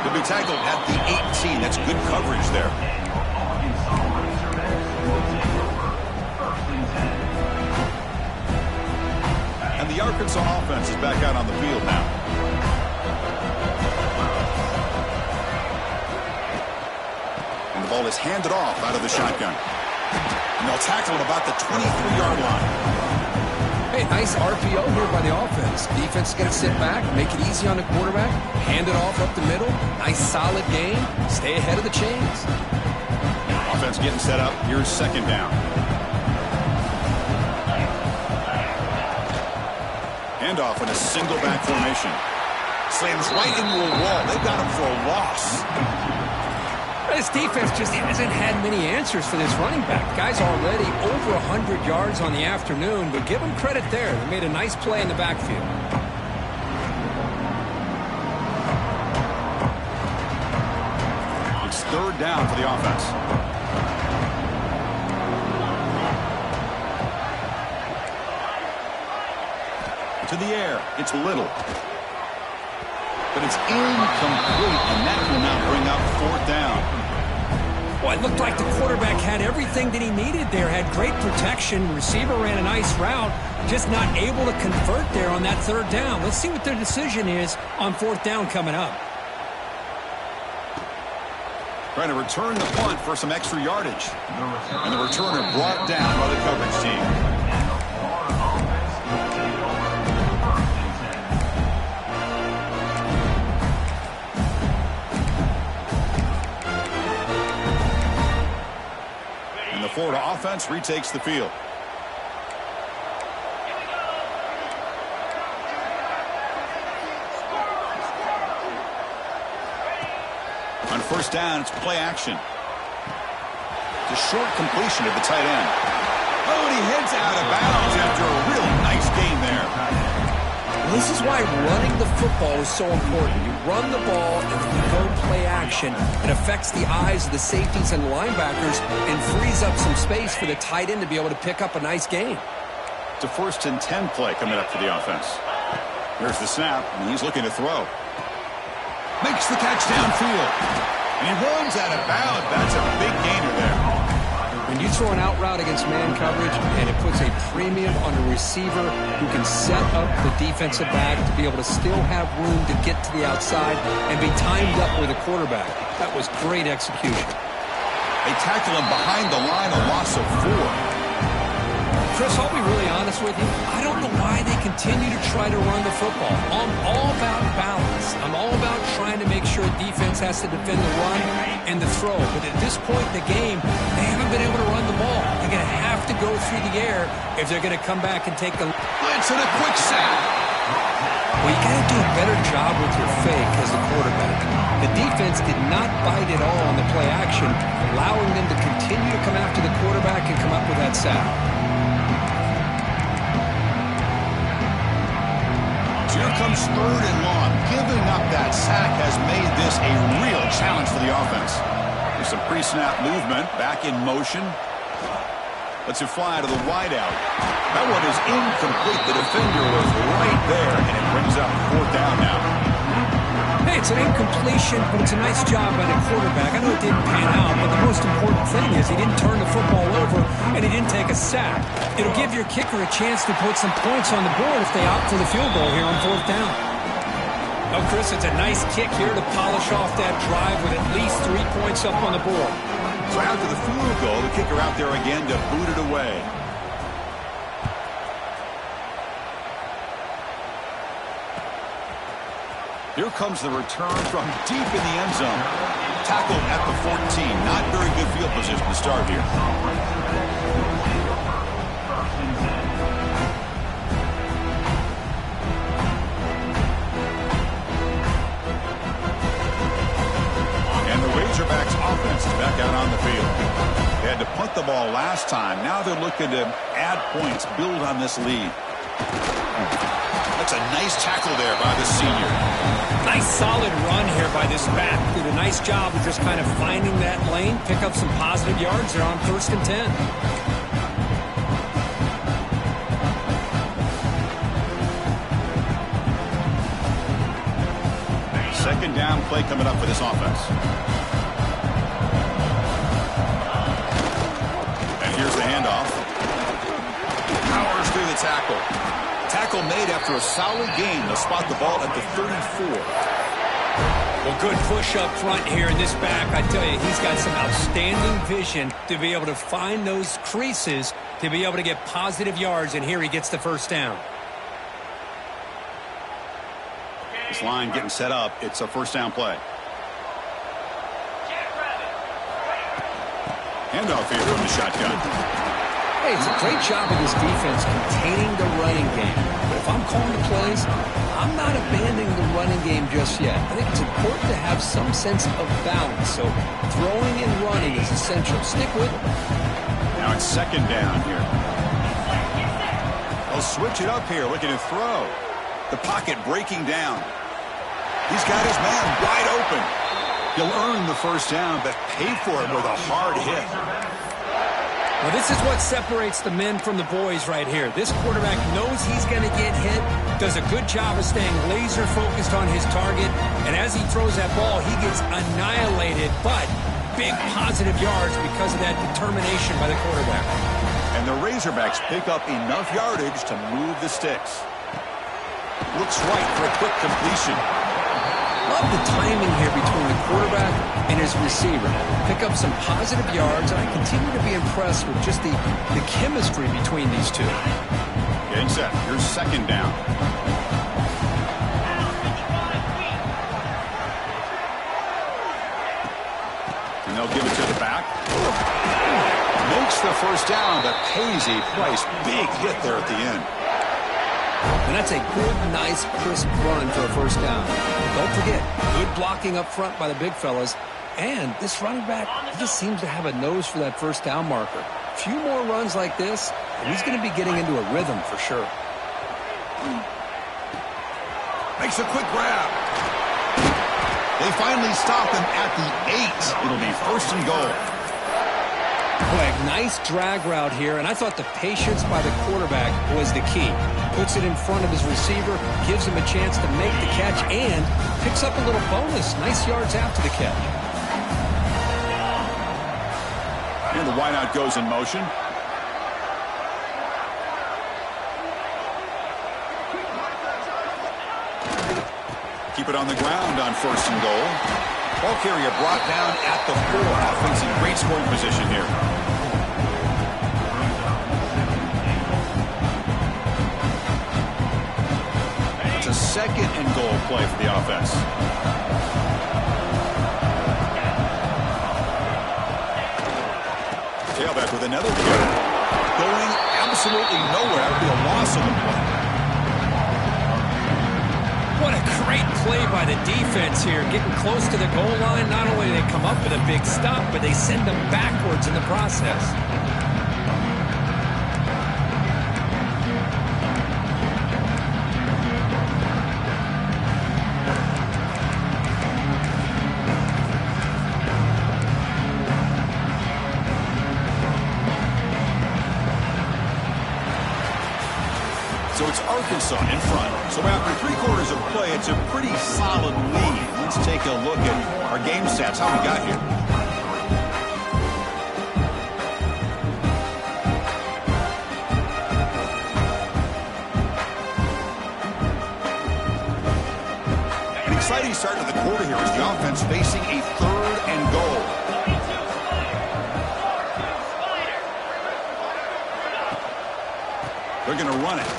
He'll be tackled at the 18. That's good coverage there. And the Arkansas offense is back out on the field now. And the ball is handed off out of the shotgun. And they'll tackle at about the 23-yard line. Hey, nice RPO here by the offense. Defense is going to sit back, make it easy on the quarterback, hand it off up the middle. Nice solid game. Stay ahead of the chains. Offense getting set up. Here's 2nd down. Handoff in a single back formation. Slams right into a wall. They've got him for a loss. This defense just hasn't had many answers for this running back. Guy's already over 100 yards on the afternoon, but give them credit there. They made a nice play in the backfield. It's 3rd down for the offense. To the air. It's Little. But it's incomplete, and that will now bring up 4th down. Well, it looked like the quarterback had everything that he needed there. Had great protection. Receiver ran a nice route. Just not able to convert there on that 3rd down. Let's see what their decision is on 4th down coming up. Trying to return the punt for some extra yardage. And the returner brought down by the coverage team. Florida offense retakes the field. On 1st down, it's play action. The short completion of the tight end. Oh, and he heads out of bounds after a really nice gain there. This is why running the football is so important. You run the ball and then you go play action. It affects the eyes of the safeties and linebackers and frees up some space for the tight end to be able to pick up a nice gain. It's a 1st and 10 play coming up for the offense. Here's the snap, and he's looking to throw. Makes the catch downfield. And he runs out of bounds. That's a big gainer there. When you You throw an out route against man coverage, and it puts a premium on a receiver who can set up the defensive back to be able to still have room to get to the outside and be timed up with a quarterback. That was great execution. They tackle him behind the line, a loss of 4. Chris, I'll be really honest with you. I don't know why they continue to try to run the football. I'm all about balance. I'm all about trying to make sure defense has to defend the run and the throw. But at this point in the game, they haven't been able to run the ball. They're going to have to go through the air if they're going to come back and take the blitz and a quick sack. Well, you got to do a better job with your fake as a quarterback. The defense did not bite at all on the play action, allowing them to continue to come after the quarterback and come up with that sack. Here comes 3rd and long. Giving up that sack has made this a real challenge for the offense. There's some pre-snap movement. Back in motion. Lets it fly to the wideout. That one is incomplete. The defender was right there, and it brings up 4th down now. Hey, it's an incompletion, but it's a nice job by the quarterback. I know it didn't pan out, but the most important thing is he didn't turn the football over, and he didn't take a sack. It'll give your kicker a chance to put some points on the board if they opt for the field goal here on 4th down. Oh, Chris, it's a nice kick here to polish off that drive with at least 3 points up on the board. So after the field goal, the kicker out there again to boot it away. Here comes the return from deep in the end zone. Tackled at the 14. Not very good field position to start here. And the Razorbacks offense is back out on the field. They had to punt the ball last time. Now they're looking to add points, build on this lead. That's a nice tackle there by the senior. Nice solid run here by this back. Did a nice job of just kind of finding that lane, pick up some positive yards. They're on 1st and 10. Second down play coming up for this offense. And here's the handoff. Powers through the tackle. Tackle made after a solid gain. They'll spot the ball at the 34. Well, good push up front here in this back. I tell you, he's got some outstanding vision to be able to find those creases to be able to get positive yards, and here he gets the 1st down. This line getting set up. It's a 1st down play. Handoff here from the shotgun. Hey, it's a great job of this defense containing the running game. But if I'm calling the plays, I'm not abandoning the running game just yet. I think it's important to have some sense of balance. So throwing and running is essential. Stick with it. Now it's 2nd down here. They'll switch it up here, looking to throw. The pocket breaking down. He's got his man wide open. He'll earn the 1st down, but pay for it with a hard hit. Well, this is what separates the men from the boys right here. This quarterback knows he's going to get hit, does a good job of staying laser focused on his target, and as he throws that ball, he gets annihilated, but big positive yards because of that determination by the quarterback. And the Razorbacks pick up enough yardage to move the sticks. Looks right for a quick completion. Love the timing here between the quarterback and his receiver. Pick up some positive yards, and I continue to be impressed with just the chemistry between these two. Getting set. Here's 2nd down. And they'll give it to the back. Makes the 1st down, but pays a price. Big hit there at the end. And that's a good, nice, crisp run for a 1st down. Don't forget, good blocking up front by the big fellas. And this running back, he just seems to have a nose for that 1st down marker. A few more runs like this, and he's going to be getting into a rhythm for sure. Makes a quick grab. They finally stop him at the 8. It'll be 1st and goal. Boy, nice drag route here, and I thought the patience by the quarterback was the key. Puts it in front of his receiver, gives him a chance to make the catch, and picks up a little bonus. Nice yards after the catch. And the wideout goes in motion. Keep it on the ground on 1st and goal. Ball carrier brought down at the 4. Offense in great scoring position here. It's a 2nd and goal play for the offense. Tailback with another kick. Going absolutely nowhere. That would be a loss of the play. What a great play by the defense here. Getting close to the goal line, not only do they come up with a big stop, but they send them backwards in the process. So it's Arkansas in front. So after 3/4 of play, it's a pretty solid lead. Let's take a look at our game stats, how we got here. An exciting start to the quarter here as the offense facing a 3rd and goal. They're going to run it.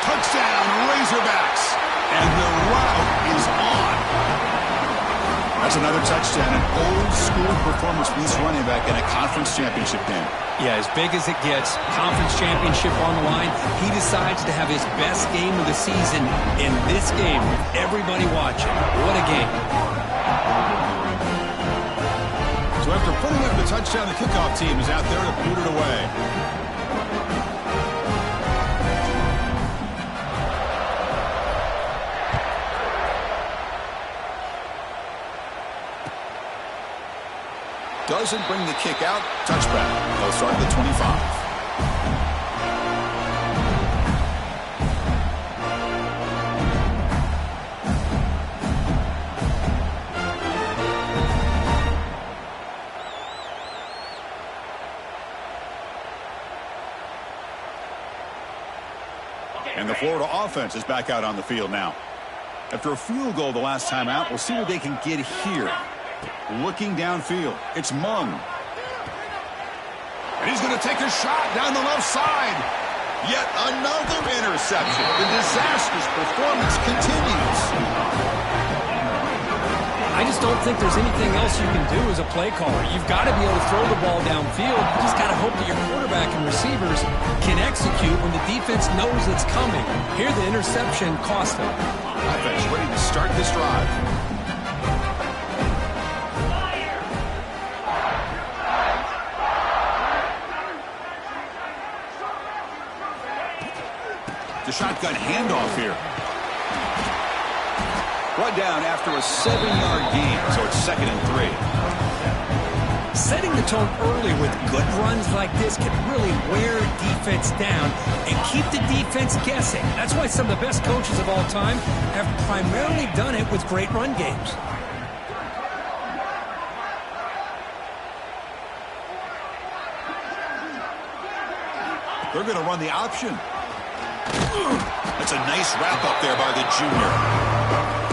Touchdown, Razorbacks. And the route is on. That's another touchdown. An old-school performance from this running back in a conference championship game. Yeah, as big as it gets, conference championship on the line. He decides to have his best game of the season in this game with everybody watching. What a game. So after putting up the touchdown, the kickoff team is out there to boot it away. Doesn't bring the kick out. Touchback. They'll start at the 25. And the Florida offense is back out on the field now. After a field goal the last time out, we'll see what they can get here. Looking downfield, it's Mung. And he's going to take a shot down the left side. Yet another interception. The disastrous performance continues. I just don't think there's anything else you can do as a play caller. You've got to be able to throw the ball downfield. You just got to hope that your quarterback and receivers can execute when the defense knows it's coming. Here, the interception cost them. Offense ready to start this drive. The shotgun handoff here. Brought down after a 7-yard gain, so it's 2nd and 3. Setting the tone early with good runs like this can really wear defense down and keep the defense guessing. That's why some of the best coaches of all time have primarily done it with great run games. They're going to run the option. That's a nice wrap up there by the junior.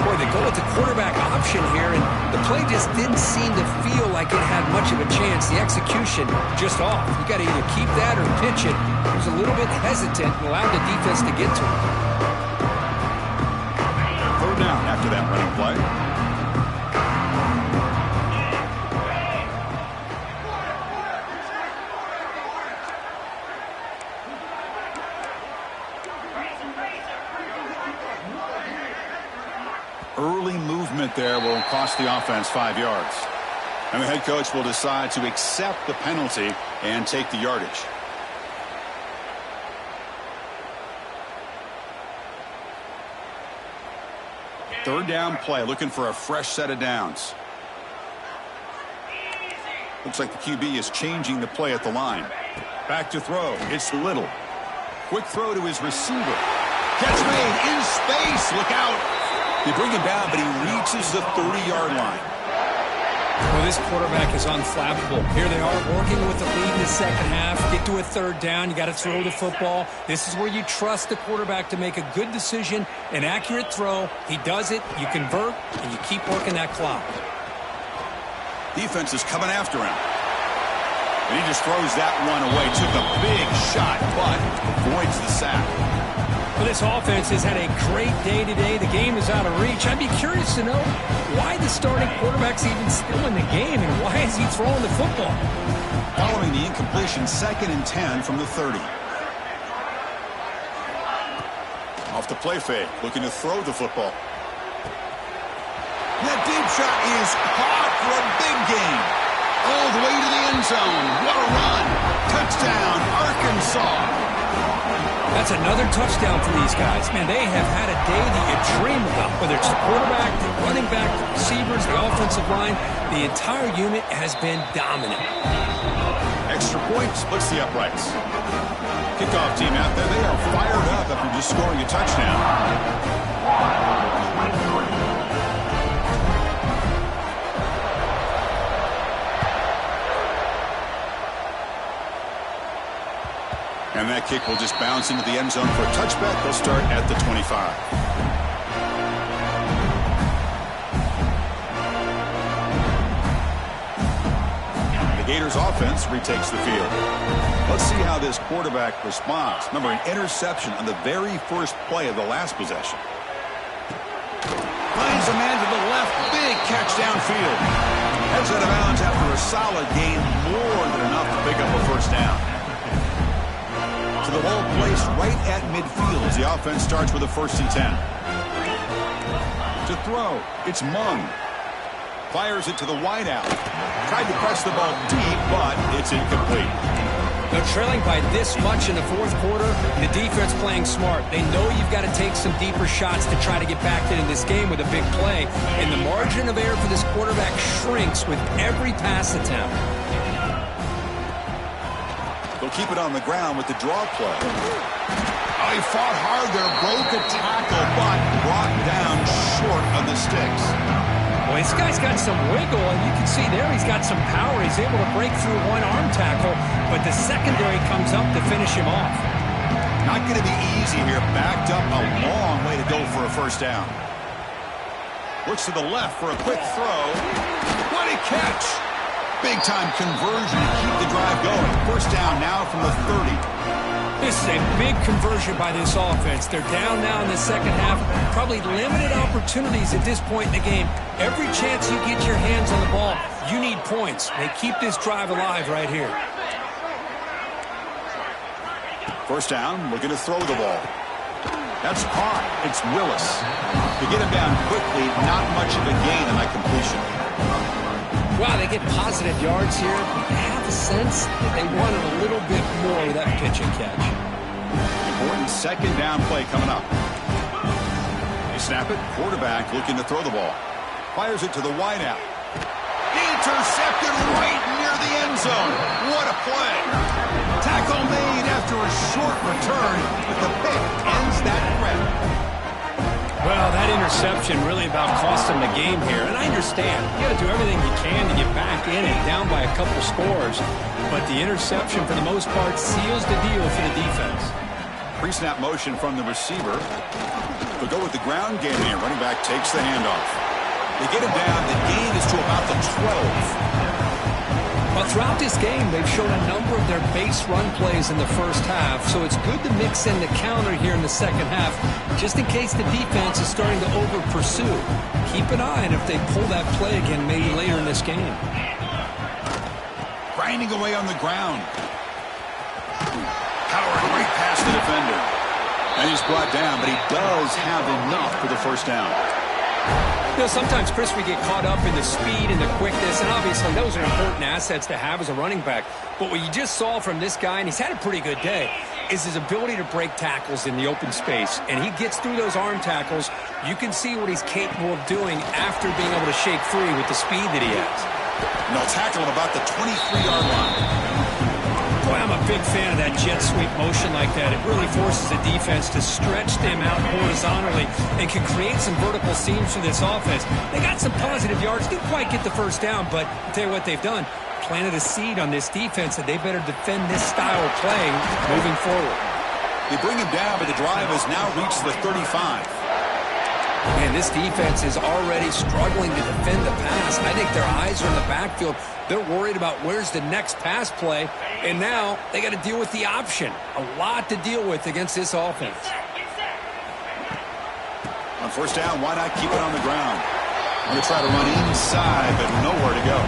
Boy, they go with the quarterback option here, and the play just didn't seem to feel like it had much of a chance. The execution just off. You got to either keep that or pitch it. He was a little bit hesitant and allowed the defense to get to him. 3rd down after that running play. Early movement there will cost the offense 5 yards. And the head coach will decide to accept the penalty and take the yardage. Third down play, looking for a fresh set of downs. Looks like the QB is changing the play at the line. Back to throw. It's Little. Quick throw to his receiver. Catch made in space. Look out. They bring him down, but he reaches the 30-yard line. Well, this quarterback is unflappable. Here they are working with the lead in the second half. Get to a third down. You got to throw the football. This is where you trust the quarterback to make a good decision, an accurate throw. He does it, you convert, and you keep working that clock. Defense is coming after him. And he just throws that one away. Took a big shot, but avoids the sack. Well, this offense has had a great day today. The game is out of reach. I'd be curious to know why the starting quarterback's even still in the game, and why is he throwing the football? Following the incompletion, 2nd and 10 from the 30. Off the play fake, looking to throw the football. That deep shot is caught for a big gain. All the way to the end zone. What a run. Touchdown, Arkansas. That's another touchdown for these guys. Man, they have had a day that you dream about. Whether it's the quarterback, the running back, the receivers, the offensive line, the entire unit has been dominant. Extra point splits the uprights. Kickoff team out there, they are fired up after just scoring a touchdown. And that kick will just bounce into the end zone for a touchback. They'll start at the 25. The Gators offense retakes the field. Let's see how this quarterback responds. Remember, an interception on the very first play of the last possession. Finds a man to the left. Big catch downfield. Heads out of bounds after a solid gain. More than enough to pick up a first down. To the ball placed right at midfield as the offense starts with a 1st and 10. To throw, it's Mung. Fires it to the wideout. Tried to press the ball deep, but it's incomplete. They're trailing by this much in the fourth quarter. The defense playing smart. They know you've got to take some deeper shots to try to get back into this game with a big play. And the margin of error for this quarterback shrinks with every pass attempt. They'll keep it on the ground with the draw play. Oh, he fought hard there, broke a tackle, but brought down short of the sticks. Well, this guy's got some wiggle, and you can see there he's got some power. He's able to break through one arm tackle, but the secondary comes up to finish him off. Not going to be easy here. Backed up a long way to go for a first down. Looks to the left for a quick throw. What a catch! Big-time conversion to keep the drive going. First down now from the 30. This is a big conversion by this offense. They're down now in the second half. Probably limited opportunities at this point in the game. Every chance you get your hands on the ball, you need points. They keep this drive alive right here. First down, looking to throw the ball. That's caught. It's Willis. To get him down quickly, not much of a gain on that completion. Wow, they get positive yards here. I have a sense that they wanted a little bit more of that pitch and catch. Important 2nd down play coming up. They snap it. Quarterback looking to throw the ball. Fires it to the wideout. Intercepted right near the end zone. What a play. Tackle made after a short return, but the pick ends that threat. Well, that interception really about cost them the game here. And I understand. You got to do everything you can to get back in it, down by a couple scores. But the interception, for the most part, seals the deal for the defense. Pre-snap motion from the receiver. They'll go with the ground game here. Running back takes the handoff. They get him down. The gain is to about the 12. But throughout this game, they've shown a number of their base run plays in the first half, so it's good to mix in the counter here in the second half, just in case the defense is starting to over-pursue. Keep an eye on if they pull that play again maybe later in this game. Grinding away on the ground. Power right past the defender. And he's brought down, but he does have enough for the first down. You know, sometimes, Chris, we get caught up in the speed and the quickness, and obviously those are important assets to have as a running back. But what you just saw from this guy, and he's had a pretty good day, is his ability to break tackles in the open space. And he gets through those arm tackles. You can see what he's capable of doing after being able to shake free with the speed that he has. And they'll tackle him about the 23-yard line. Boy, I'm a big fan of that jet sweep motion like that. It really forces the defense to stretch them out horizontally and can create some vertical seams for this offense. They got some positive yards. Didn't quite get the first down, but I'll tell you what they've done. Planted a seed on this defense that they better defend this style of play moving forward. They bring him down, but the drive has now reached the 35. Man, this defense is already struggling to defend the pass. I think their eyes are in the backfield. They're worried about where's the next pass play, and now they got to deal with the option. A lot to deal with against this offense. On first down, why not keep it on the ground? I'm going to try to run inside, but nowhere to go.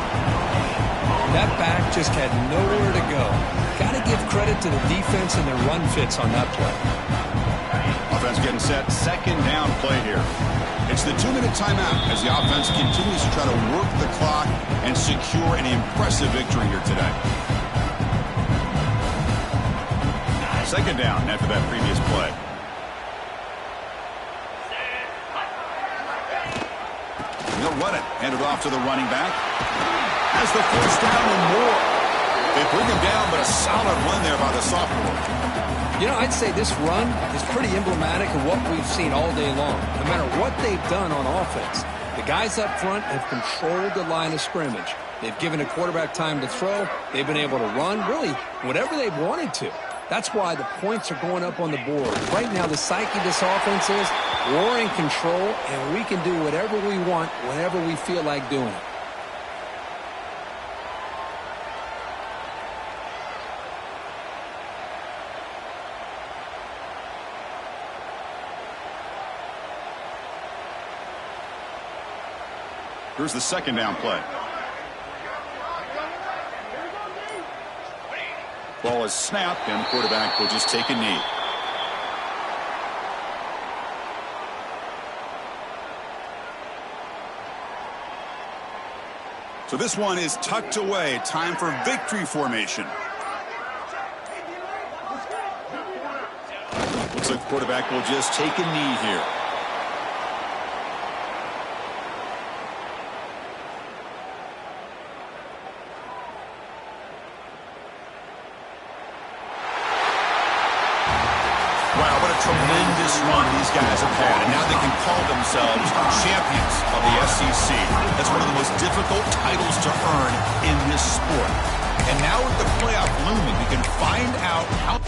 That back just had nowhere to go. Got to give credit to the defense and their run fits on that play. Offense getting set. Second down play here. It's the 2-minute timeout as the offense continues to try to work the clock and secure an impressive victory here today. Second down after that previous play. They'll run it. Hand it off to the running back. Has the first down and more. They bring him down, but a solid run there by the sophomore. You know, I'd say this run is pretty emblematic of what we've seen all day long. No matter what they've done on offense, the guys up front have controlled the line of scrimmage. They've given a quarterback time to throw. They've been able to run, really, whatever they've wanted to. That's why the points are going up on the board. Right now, the psyche of this offense is we're in control, and we can do whatever we want whenever we feel like doing it. Here's the second down play. Ball is snapped, and the quarterback will just take a knee. So this one is tucked away. Time for victory formation. Looks like the quarterback will just take a knee here. Tremendous run these guys have had, and now they can call themselves champions of the SEC. That's one of the most difficult titles to earn in this sport. And now with the playoff looming, we can find out how